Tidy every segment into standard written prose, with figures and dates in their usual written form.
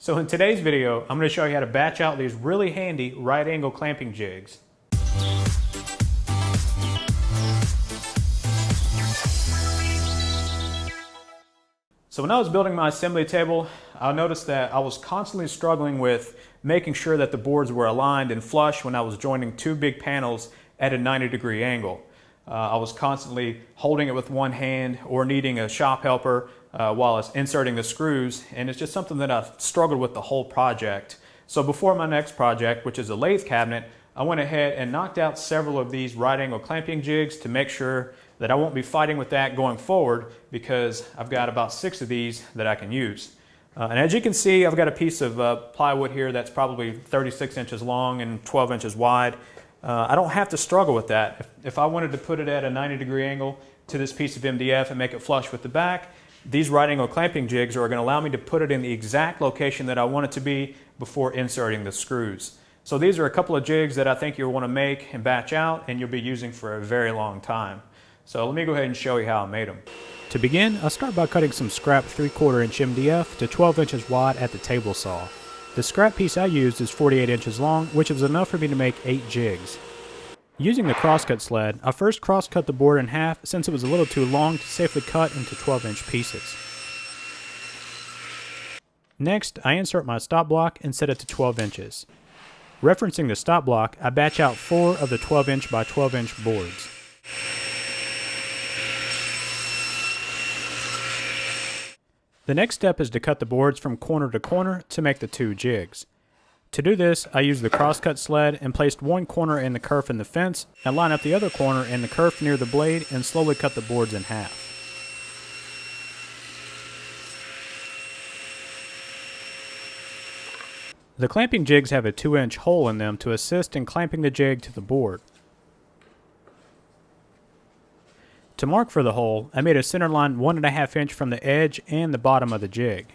So in today's video, I'm going to show you how to batch out these really handy right angle clamping jigs. So when I was building my assembly table, I noticed that I was constantly struggling with making sure that the boards were aligned and flush when I was joining two big panels at a 90-degree angle. I was constantly holding it with one hand or needing a shop helper while I was inserting the screws, and it's just something that I've struggled with the whole project. So before my next project, which is a lathe cabinet, I went ahead and knocked out several of these right angle clamping jigs to make sure that I won't be fighting with that going forward, because I've got about 6 of these that I can use. And as you can see, I've got a piece of plywood here that's probably 36 inches long and 12 inches wide. I don't have to struggle with that. If I wanted to put it at a 90-degree angle to this piece of MDF and make it flush with the back, these right angle clamping jigs are going to allow me to put it in the exact location that I want it to be before inserting the screws. So these are a couple of jigs that I think you'll want to make and batch out, and you'll be using for a very long time. So let me go ahead and show you how I made them. To begin, I'll start by cutting some scrap 3/4 inch MDF to 12 inches wide at the table saw. The scrap piece I used is 48 inches long, which was enough for me to make 8 jigs. Using the crosscut sled, I first cross-cut the board in half since it was a little too long to safely cut into 12-inch pieces. Next, I insert my stop block and set it to 12 inches. Referencing the stop block, I batch out 4 of the 12-inch by 12-inch boards. The next step is to cut the boards from corner to corner to make the 2 jigs. To do this, I used the crosscut sled and placed one corner in the kerf in the fence and line up the other corner in the kerf near the blade and slowly cut the boards in half. The clamping jigs have a 2-inch hole in them to assist in clamping the jig to the board. To mark for the hole, I made a center line 1.5 inch from the edge and the bottom of the jig.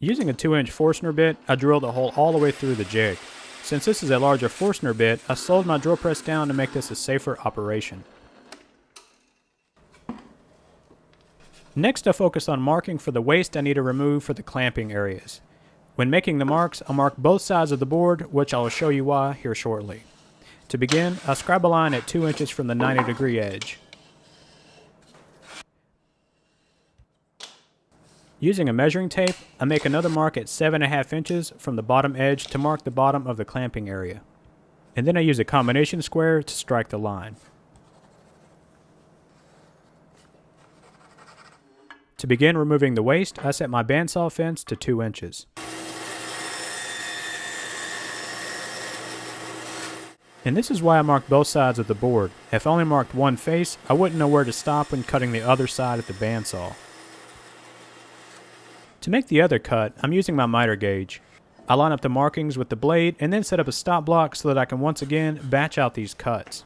Using a 2-inch Forstner bit, I drilled a hole all the way through the jig. Since this is a larger Forstner bit, I slowed my drill press down to make this a safer operation. Next, I focus on marking for the waste I need to remove for the clamping areas. When making the marks, I'll mark both sides of the board, which I will show you why here shortly. To begin, I scribe a line at 2 inches from the 90-degree edge. Using a measuring tape, I make another mark at 7.5 inches from the bottom edge to mark the bottom of the clamping area. And then I use a combination square to strike the line. To begin removing the waste, I set my bandsaw fence to 2 inches. And this is why I marked both sides of the board. If I only marked one face, I wouldn't know where to stop when cutting the other side at the bandsaw. To make the other cut, I'm using my miter gauge. I line up the markings with the blade and then set up a stop block so that I can once again batch out these cuts.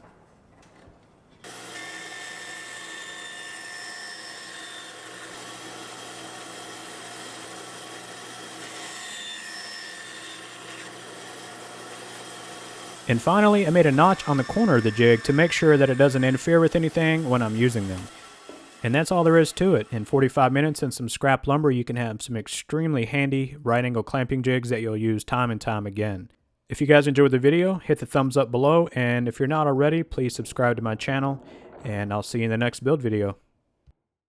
And finally, I made a notch on the corner of the jig to make sure that it doesn't interfere with anything when I'm using them. And that's all there is to it. In 45 minutes and some scrap lumber, you can have some extremely handy right angle clamping jigs that you'll use time and time again. If you guys enjoyed the video, hit the thumbs up below, and if you're not already, please subscribe to my channel, and I'll see you in the next build video.